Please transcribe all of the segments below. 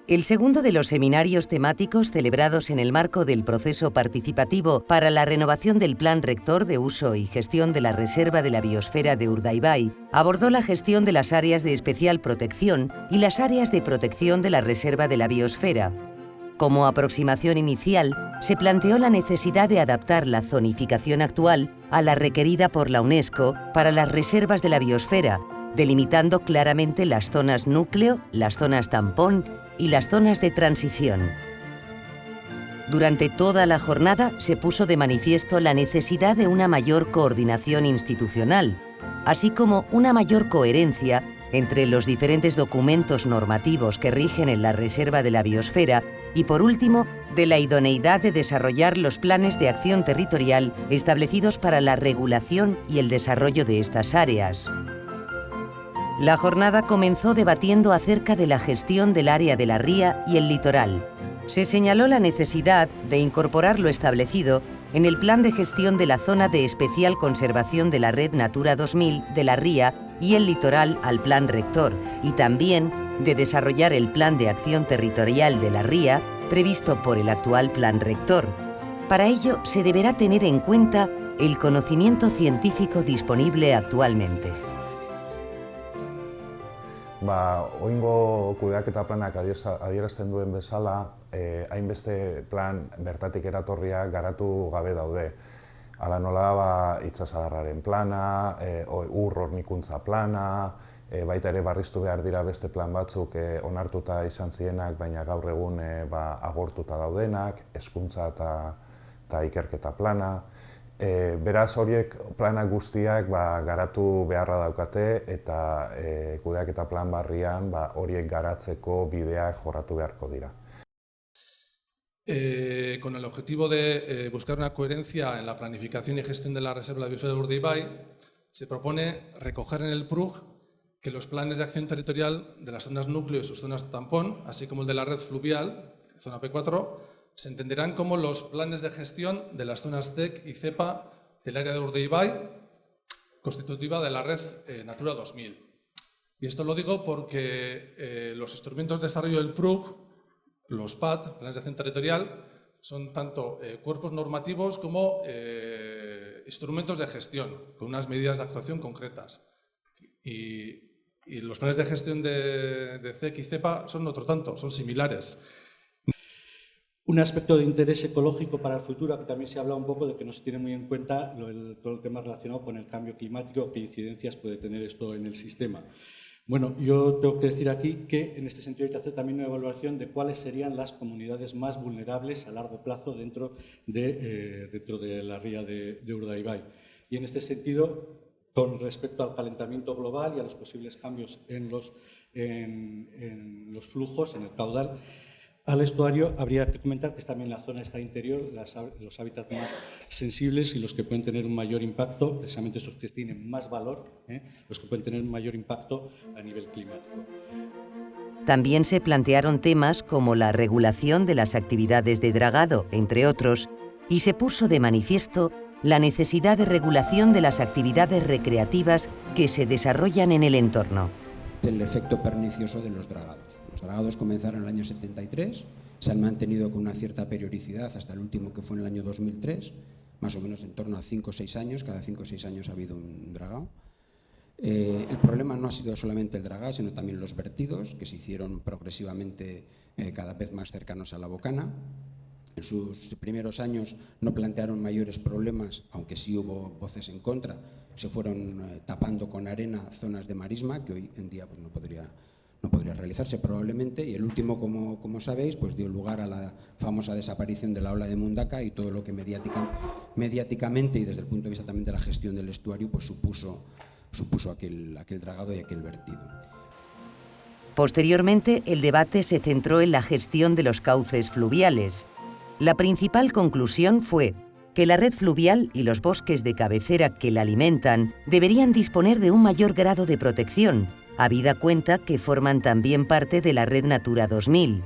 El segundo de los seminarios temáticos celebrados en el marco del proceso participativo para la renovación del Plan Rector de Uso y Gestión de la Reserva de la Biosfera de Urdaibai abordó la gestión de las áreas de especial protección y las áreas de protección de la Reserva de la Biosfera. Como aproximación inicial, se planteó la necesidad de adaptar la zonificación actual a la requerida por la UNESCO para las reservas de la biosfera, delimitando claramente las zonas núcleo, las zonas tampón y las zonas de transición. Durante toda la jornada se puso de manifiesto la necesidad de una mayor coordinación institucional, así como una mayor coherencia entre los diferentes documentos normativos que rigen en la Reserva de la Biosfera y, por último, de la idoneidad de desarrollar los planes de acción territorial establecidos para la regulación y el desarrollo de estas áreas. La jornada comenzó debatiendo acerca de la gestión del área de la ría y el litoral. Se señaló la necesidad de incorporar lo establecido en el Plan de Gestión de la Zona de Especial Conservación de la Red Natura 2000 de la ría y el litoral al Plan Rector, y también de desarrollar el Plan de Acción Territorial de la ría previsto por el actual Plan Rector. Para ello, se deberá tener en cuenta el conocimiento científico disponible actualmente. Oingo kudeaketa planak adierazten duen bezala, hainbeste plan bertatik eratorriak garatu gabe daude. Hala nola itsasadarraren plana, ur hornikuntza plana, baita ere barriztu behar dira beste plan batzuk onartuta izan zienak, baina gaur egun agortuta daudenak, hezkuntza eta ikerketa plana. Beraz horiek planak guztiak garatu beharra daukate eta kudeaketa plan barrian horiek garatzeko bideak jorratu beharko dira. Con el objetivo de buscar una coherencia en la planificación y gestión de la Reserva de la Biosfera de Urdaibai, se propone recoger en el PRUG que los planes de acción territorial de las zonas núcleo y sus zonas tampón, así como el de la red fluvial, zona P4, se entenderán como los planes de gestión de las zonas ZEC y CEPA del área de Urdaibai, constitutiva de la red Natura 2000. Y esto lo digo porque los instrumentos de desarrollo del PRUG, los PAT, planes de acción territorial, son tanto cuerpos normativos como instrumentos de gestión, con unas medidas de actuación concretas. Y los planes de gestión de ZEC y CEPA son otro tanto, son similares. Un aspecto de interés ecológico para el futuro, que también se habla un poco de que no se tiene muy en cuenta todo el tema relacionado con el cambio climático, qué incidencias puede tener esto en el sistema. Bueno, yo tengo que decir aquí que en este sentido hay que hacer también una evaluación de cuáles serían las comunidades más vulnerables a largo plazo dentro de la ría de Urdaibai. Y en este sentido, con respecto al calentamiento global y a los posibles cambios en los flujos, en el caudal, al estuario, habría que comentar que es también la zona esta interior, los hábitats más sensibles y los que pueden tener un mayor impacto, precisamente estos que tienen más valor, los que pueden tener un mayor impacto a nivel climático. También se plantearon temas como la regulación de las actividades de dragado, entre otros, y se puso de manifiesto la necesidad de regulación de las actividades recreativas que se desarrollan en el entorno. El efecto pernicioso de los dragados. Los dragados comenzaron en el año 73, se han mantenido con una cierta periodicidad hasta el último, que fue en el año 2003, más o menos en torno a 5 o 6 años, cada 5 o 6 años ha habido un dragado. El problema no ha sido solamente el dragado, sino también los vertidos, que se hicieron progresivamente cada vez más cercanos a la bocana. En sus primeros años no plantearon mayores problemas, aunque sí hubo voces en contra. Se fueron tapando con arena zonas de marisma, que hoy en día pues, no podría realizarse probablemente, y el último, como sabéis, pues dio lugar a la famosa desaparición de la ola de Mundaka y todo lo que mediáticamente y desde el punto de vista también de la gestión del estuario pues supuso aquel dragado y aquel vertido. Posteriormente, el debate se centró en la gestión de los cauces fluviales. La principal conclusión fue que la red fluvial y los bosques de cabecera que la alimentan deberían disponer de un mayor grado de protección, habida cuenta que forman también parte de la red Natura 2000.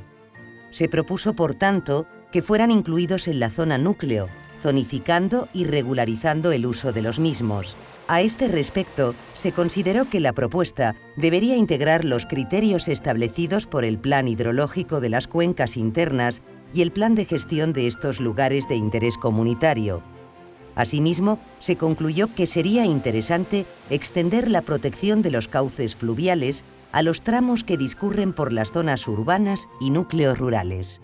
Se propuso, por tanto, que fueran incluidos en la zona núcleo, zonificando y regularizando el uso de los mismos. A este respecto, se consideró que la propuesta debería integrar los criterios establecidos por el Plan Hidrológico de las Cuencas Internas y el Plan de Gestión de estos lugares de interés comunitario. Asimismo, se concluyó que sería interesante extender la protección de los cauces fluviales a los tramos que discurren por las zonas urbanas y núcleos rurales.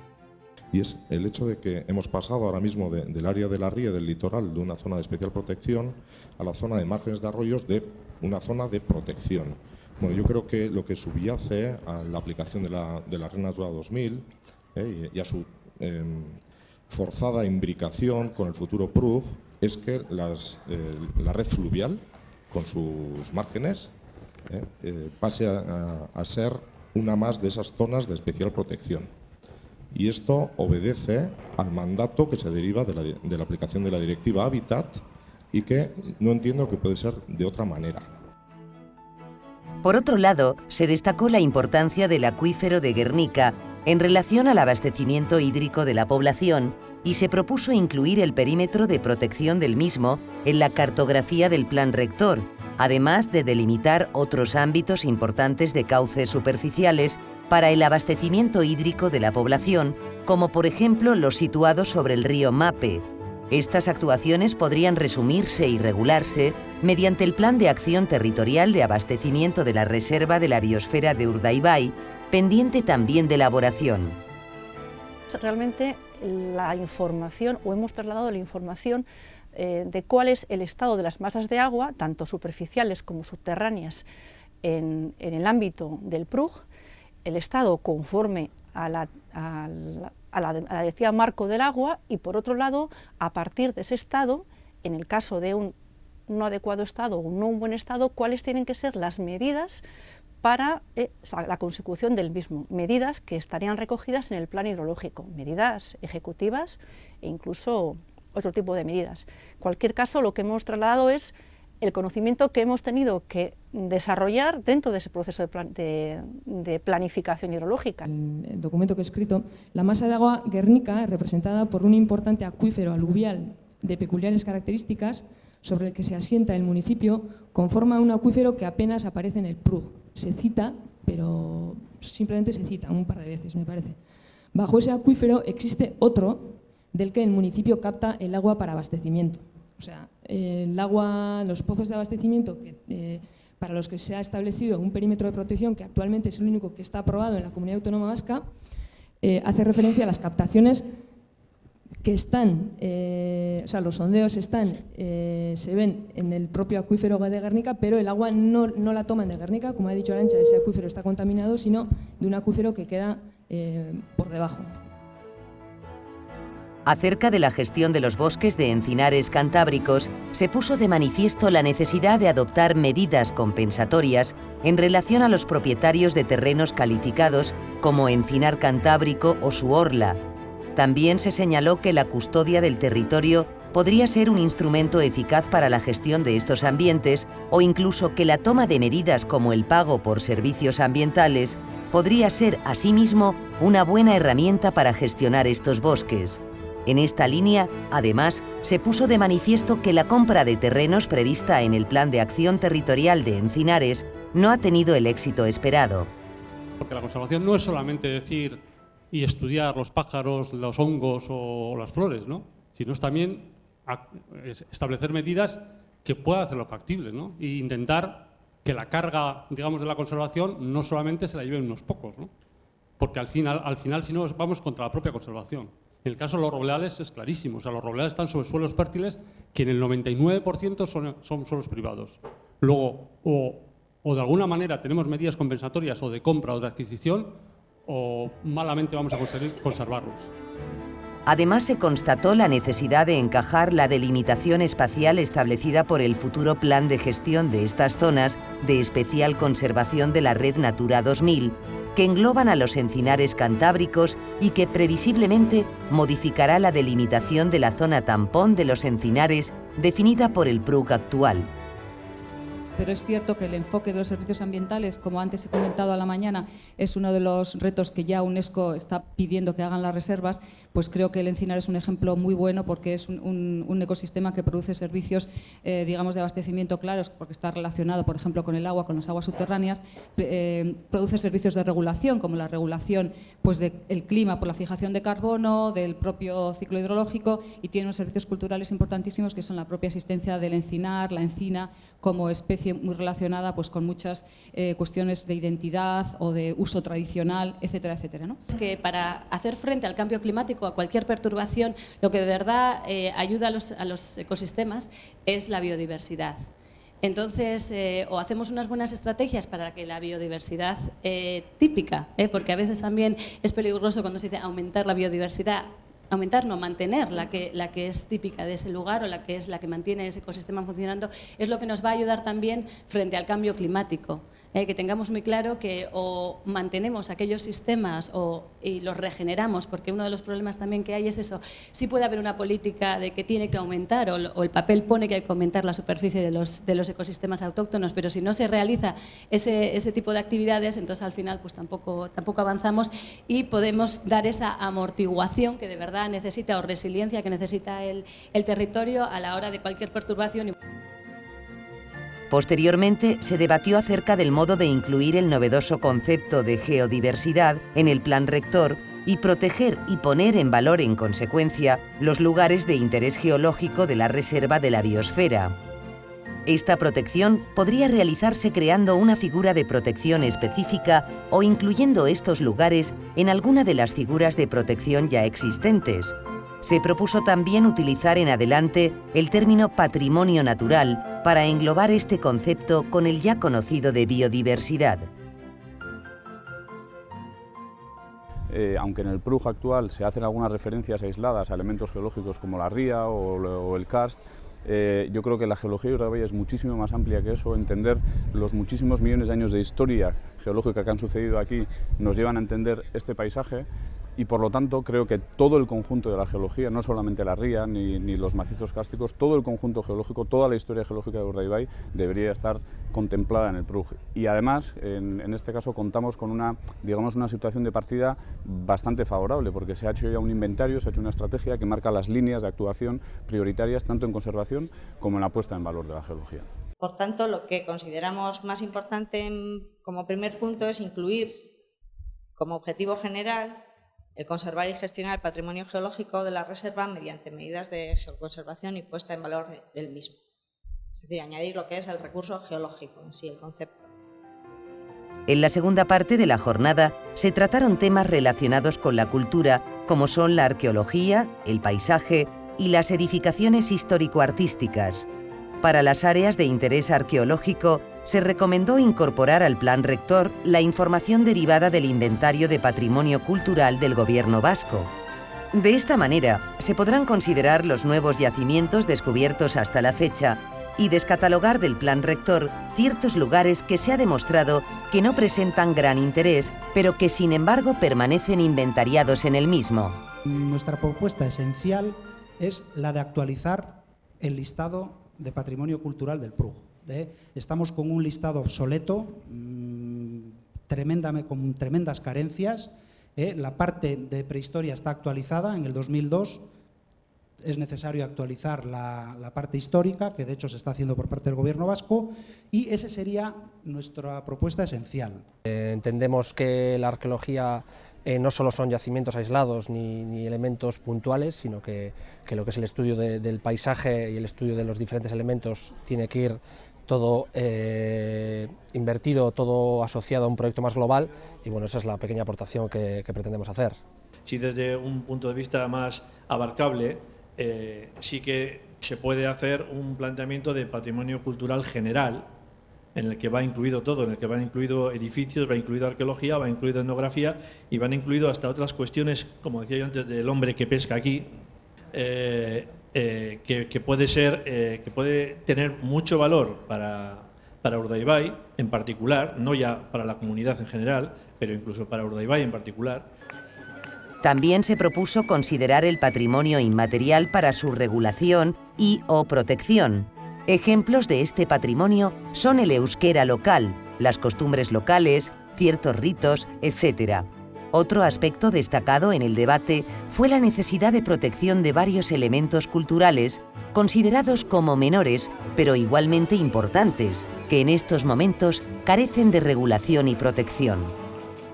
Y es el hecho de que hemos pasado ahora mismo del área de la ría del litoral, de una zona de especial protección, a la zona de márgenes de arroyos, de una zona de protección. Bueno, yo creo que lo que subyace a la aplicación de la Red Natura 2000 y a su forzada imbricación con el futuro PRUG es que la red fluvial, con sus márgenes, pase a ser una más de esas zonas de especial protección. Y esto obedece al mandato que se deriva de la aplicación de la Directiva Hábitat y que no entiendo que puede ser de otra manera. Por otro lado, se destacó la importancia del acuífero de Guernica en relación al abastecimiento hídrico de la población y se propuso incluir el perímetro de protección del mismo en la cartografía del Plan Rector, además de delimitar otros ámbitos importantes de cauces superficiales para el abastecimiento hídrico de la población, como por ejemplo los situados sobre el río Mape. Estas actuaciones podrían resumirse y regularse mediante el Plan de Acción Territorial de Abastecimiento de la Reserva de la Biosfera de Urdaibai, pendiente también de elaboración. Realmente la información, o hemos trasladado la información de cuál es el estado de las masas de agua, tanto superficiales como subterráneas, en el ámbito del PRUG, el estado conforme a la Directiva Marco del Agua y, por otro lado, a partir de ese estado, en el caso de un no adecuado estado o no un buen estado, cuáles tienen que ser las medidas para la consecución del mismo, medidas que estarían recogidas en el plan hidrológico, medidas ejecutivas e incluso otro tipo de medidas. En cualquier caso, lo que hemos trasladado es el conocimiento que hemos tenido que desarrollar dentro de ese proceso de planificación hidrológica. El documento que he escrito, la masa de agua Guernica es representada por un importante acuífero aluvial de peculiares características sobre el que se asienta el municipio, conforma un acuífero que apenas aparece en el PRUG. Se cita, pero simplemente se cita un par de veces, me parece. Bajo ese acuífero existe otro del que el municipio capta el agua para abastecimiento. O sea, el agua, los pozos de abastecimiento para los que se ha establecido un perímetro de protección, que actualmente es el único que está aprobado en la Comunidad Autónoma Vasca, hace referencia a las captaciones que están, o sea, los sondeos están, se ven en el propio acuífero de Guernica, pero el agua no la toman de Guernica, como ha dicho Arantxa, ese acuífero está contaminado, sino de un acuífero que queda por debajo. Acerca de la gestión de los bosques de encinares cantábricos, se puso de manifiesto la necesidad de adoptar medidas compensatorias en relación a los propietarios de terrenos calificados como encinar cantábrico o su orla. También se señaló que la custodia del territorio podría ser un instrumento eficaz para la gestión de estos ambientes o incluso que la toma de medidas como el pago por servicios ambientales podría ser asimismo una buena herramienta para gestionar estos bosques. En esta línea, además, se puso de manifiesto que la compra de terrenos prevista en el Plan de Acción Territorial de Encinares no ha tenido el éxito esperado. Porque la conservación no es solamente decir y estudiar los pájaros, los hongos o las flores, ¿no? Sino es también establecer medidas que puedan hacerlo factible, ¿no? E intentar que la carga, digamos, de la conservación no solamente se la lleven unos pocos, ¿no? Porque al final si no, vamos contra la propia conservación. En el caso de los robledales es clarísimo, o sea, los robledales están sobre suelos fértiles que en el 99% son suelos privados. Luego, o de alguna manera tenemos medidas compensatorias o de compra o de adquisición, o malamente vamos a conseguir conservarlos. Además, se constató la necesidad de encajar la delimitación espacial establecida por el futuro plan de gestión de estas zonas de especial conservación de la Red Natura 2000, que engloban a los encinares cantábricos y que previsiblemente modificará la delimitación de la zona tampón de los encinares definida por el PRUG actual. pero es cierto que el enfoque de los servicios ambientales, como antes he comentado a la mañana, es uno de los retos que ya UNESCO está pidiendo que hagan las reservas. Pues creo que el encinar es un ejemplo muy bueno, porque es un ecosistema que produce servicios, digamos, de abastecimiento claros, porque está relacionado, por ejemplo, con el agua, con las aguas subterráneas. Produce servicios de regulación, como la regulación pues, del clima por la fijación de carbono, del propio ciclo hidrológico, y tiene unos servicios culturales importantísimos que son la propia existencia del encinar, la encina como especie muy relacionada pues, con muchas cuestiones de identidad o de uso tradicional, etcétera, etcétera, ¿no? Es que para hacer frente al cambio climático, a cualquier perturbación, lo que de verdad ayuda a los ecosistemas es la biodiversidad. Entonces, o hacemos unas buenas estrategias para que la biodiversidad típica, porque a veces también es peligroso cuando se dice aumentar la biodiversidad, aumentar, no, mantener la que es típica de ese lugar o la que mantiene ese ecosistema funcionando, es lo que nos va a ayudar también frente al cambio climático. Que tengamos muy claro que o mantenemos aquellos sistemas y los regeneramos, porque uno de los problemas también que hay es eso. Sí puede haber una política de que tiene que aumentar o el papel pone que hay que aumentar la superficie de los ecosistemas autóctonos, pero si no se realiza ese tipo de actividades, entonces al final pues tampoco avanzamos y podemos dar esa amortiguación que de verdad necesita o resiliencia que necesita el territorio a la hora de cualquier perturbación. Posteriormente, se debatió acerca del modo de incluir el novedoso concepto de geodiversidad en el Plan Rector y proteger y poner en valor, en consecuencia, los lugares de interés geológico de la Reserva de la Biosfera. Esta protección podría realizarse creando una figura de protección específica o incluyendo estos lugares en alguna de las figuras de protección ya existentes. Se propuso también utilizar en adelante el término patrimonio natural para englobar este concepto con el ya conocido de biodiversidad. Aunque en el PRUG actual se hacen algunas referencias aisladas a elementos geológicos como la ría o el karst, yo creo que la geología de Urdaibai es muchísimo más amplia que eso. Entender los muchísimos millones de años de historia geológica que han sucedido aquí nos llevan a entender este paisaje y por lo tanto creo que todo el conjunto de la geología, no solamente la ría ni los macizos cársticos, todo el conjunto geológico, toda la historia geológica de Urdaibai debería estar contemplada en el PRUG. Y además, en este caso contamos con una situación de partida bastante favorable, porque se ha hecho ya un inventario, se ha hecho una estrategia que marca las líneas de actuación prioritarias tanto en conservación como en la puesta en valor de la geología. Por tanto, lo que consideramos más importante como primer punto es incluir como objetivo general el conservar y gestionar el patrimonio geológico de la reserva mediante medidas de geoconservación y puesta en valor del mismo. Es decir, añadir lo que es el recurso geológico en sí, el concepto. En la segunda parte de la jornada se trataron temas relacionados con la cultura, como son la arqueología, el paisaje y las edificaciones histórico-artísticas. Para las áreas de interés arqueológico, se recomendó incorporar al Plan Rector la información derivada del Inventario de Patrimonio Cultural del Gobierno vasco. De esta manera, se podrán considerar los nuevos yacimientos descubiertos hasta la fecha y descatalogar del Plan Rector ciertos lugares que se ha demostrado que no presentan gran interés, pero que sin embargo permanecen inventariados en el mismo. Nuestra propuesta esencial es la de actualizar el listado de patrimonio cultural del PRUG. Estamos con un listado obsoleto, con tremendas carencias. La parte de prehistoria está actualizada en el 2002. Es necesario actualizar la parte histórica, que de hecho se está haciendo por parte del Gobierno vasco, y esa sería nuestra propuesta esencial. Entendemos que la arqueología no solo son yacimientos aislados ni elementos puntuales, sino que lo que es el estudio del paisaje y el estudio de los diferentes elementos tiene que ir todo invertido, todo asociado a un proyecto más global, y bueno, esa es la pequeña aportación que pretendemos hacer. Si desde un punto de vista más abarcable, sí que se puede hacer un planteamiento de patrimonio cultural general, en el que va incluido todo, en el que van incluido edificios, va incluido arqueología, va incluido etnografía y van incluido hasta otras cuestiones, como decía yo antes, del hombre que pesca aquí, que puede tener mucho valor para Urdaibai en particular, no ya para la comunidad en general, pero incluso para Urdaibai en particular. También se propuso considerar el patrimonio inmaterial para su regulación y o protección. Ejemplos de este patrimonio son el euskera local, las costumbres locales, ciertos ritos, etc. Otro aspecto destacado en el debate fue la necesidad de protección de varios elementos culturales considerados como menores, pero igualmente importantes, que en estos momentos carecen de regulación y protección.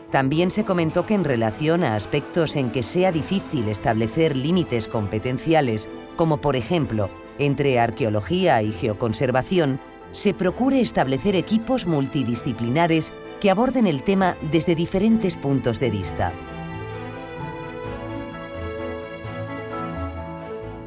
También se comentó que en relación a aspectos en que sea difícil establecer límites competenciales, como por ejemplo entre arqueología y geoconservación, se procure establecer equipos multidisciplinares que aborden el tema desde diferentes puntos de vista.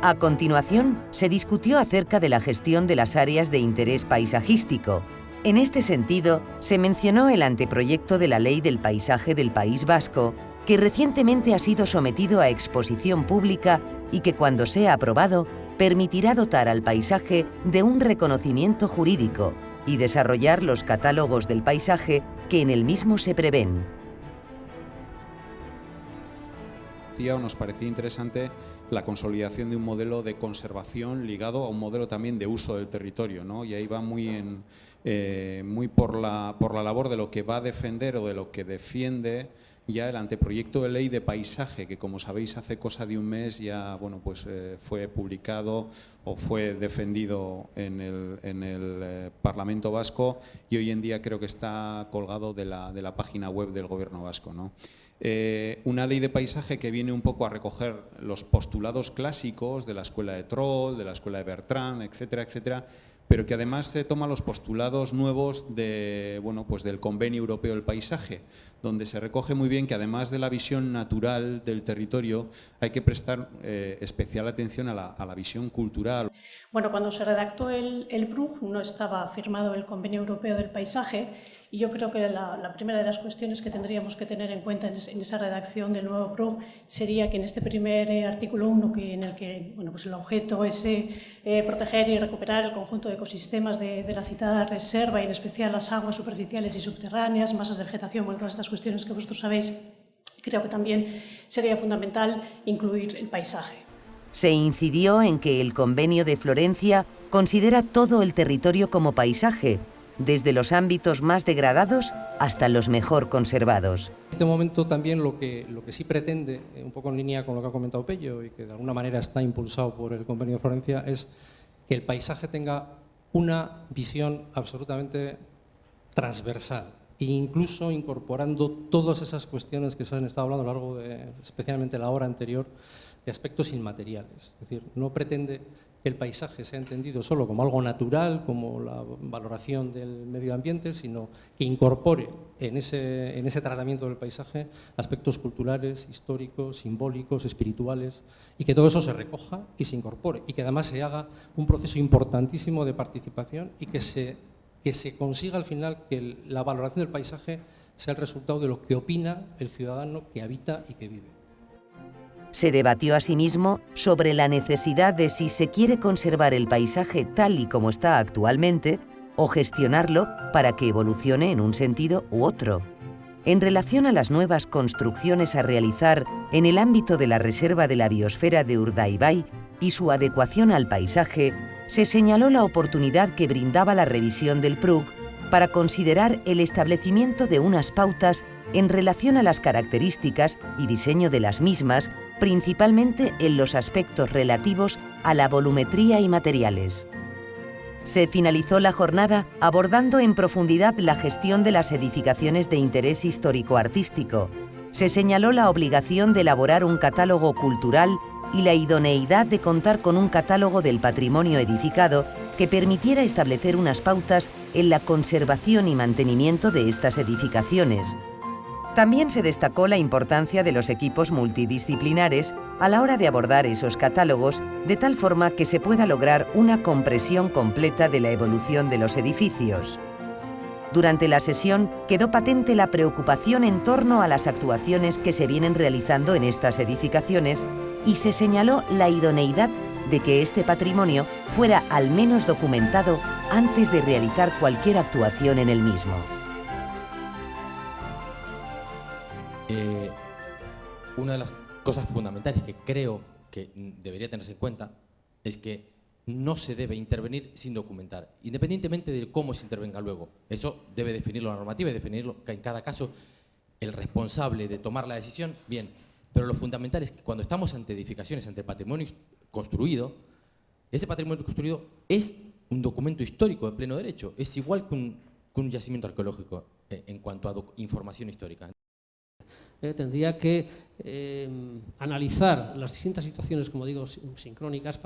A continuación, se discutió acerca de la gestión de las áreas de interés paisajístico. En este sentido, se mencionó el anteproyecto de la Ley del Paisaje del País Vasco, que recientemente ha sido sometido a exposición pública y que, cuando sea aprobado, permitirá dotar al paisaje de un reconocimiento jurídico y desarrollar los catálogos del paisaje que en el mismo se prevén. Nos parecía interesante la consolidación de un modelo de conservación ligado a un modelo también de uso del territorio, ¿no? Y ahí va muy por la labor de lo que va a defender o de lo que defiende ya el anteproyecto de ley de paisaje, que como sabéis hace cosa de un mes ya fue publicado o fue defendido en el Parlamento Vasco y hoy en día creo que está colgado de la página web del Gobierno vasco, ¿no? Una ley de paisaje que viene un poco a recoger los postulados clásicos de la escuela de Troll, de la escuela de Bertrand, etcétera, etcétera, pero que además se toma los postulados nuevos del Convenio Europeo del Paisaje, donde se recoge muy bien que además de la visión natural del territorio hay que prestar especial atención a la visión cultural. Bueno, cuando se redactó el PRUG no estaba firmado el Convenio Europeo del Paisaje y yo creo que la primera de las cuestiones que tendríamos que tener en cuenta en esa redacción del nuevo PRUG sería que en este primer artículo 1, en el que el objeto es proteger y recuperar el conjunto de ecosistemas de la citada reserva y en especial las aguas superficiales y subterráneas, masas de vegetación, todas estas cuestiones que vosotros sabéis, creo que también sería fundamental incluir el paisaje. Se incidió en que el Convenio de Florencia considera todo el territorio como paisaje, desde los ámbitos más degradados hasta los mejor conservados. En este momento también lo que sí pretende, un poco en línea con lo que ha comentado Pello y que de alguna manera está impulsado por el Convenio de Florencia, es que el paisaje tenga una visión absolutamente transversal e incluso incorporando todas esas cuestiones que se han estado hablando a lo largo de, especialmente la hora anterior, de aspectos inmateriales. Es decir, no pretende que el paisaje sea entendido solo como algo natural, como la valoración del medio ambiente, sino que incorpore en ese tratamiento del paisaje aspectos culturales, históricos, simbólicos, espirituales, y que todo eso se recoja y se incorpore, y que además se haga un proceso importantísimo de participación y que se consiga al final que la valoración del paisaje sea el resultado de lo que opina el ciudadano que habita y que vive. Se debatió asimismo sobre la necesidad de si se quiere conservar el paisaje tal y como está actualmente o gestionarlo para que evolucione en un sentido u otro. En relación a las nuevas construcciones a realizar en el ámbito de la Reserva de la Biosfera de Urdaibai y su adecuación al paisaje, se señaló la oportunidad que brindaba la revisión del PRUG para considerar el establecimiento de unas pautas en relación a las características y diseño de las mismas, principalmente en los aspectos relativos a la volumetría y materiales. Se finalizó la jornada abordando en profundidad la gestión de las edificaciones de interés histórico-artístico. Se señaló la obligación de elaborar un catálogo cultural y la idoneidad de contar con un catálogo del patrimonio edificado que permitiera establecer unas pautas en la conservación y mantenimiento de estas edificaciones. También se destacó la importancia de los equipos multidisciplinares a la hora de abordar esos catálogos, de tal forma que se pueda lograr una comprensión completa de la evolución de los edificios. Durante la sesión quedó patente la preocupación en torno a las actuaciones que se vienen realizando en estas edificaciones y se señaló la idoneidad de que este patrimonio fuera al menos documentado antes de realizar cualquier actuación en el mismo. Una de las cosas fundamentales que creo que debería tenerse en cuenta es que no se debe intervenir sin documentar, independientemente de cómo se intervenga luego. Eso debe definirlo la normativa y definirlo en cada caso el responsable de tomar la decisión, bien. Pero lo fundamental es que cuando estamos ante edificaciones, ante patrimonio construido, ese patrimonio construido es un documento histórico de pleno derecho, es igual que un yacimiento arqueológico en cuanto a información histórica. Tendría que analizar las distintas situaciones, como digo, sincrónicas,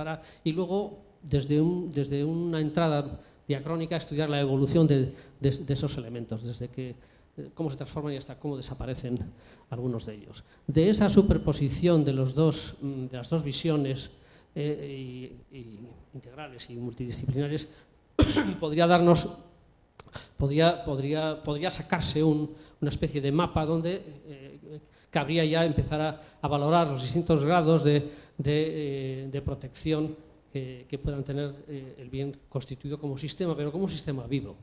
y luego, desde una entrada diacrónica, estudiar la evolución de esos elementos, desde cómo se transforman y hasta cómo desaparecen algunos de ellos. De esa superposición de las dos visiones integrales y multidisciplinares podría sacarse una especie de mapa donde cabría ya empezar a valorar los distintos grados de protección que puedan tener el bien constituido como sistema, pero como un sistema vivo.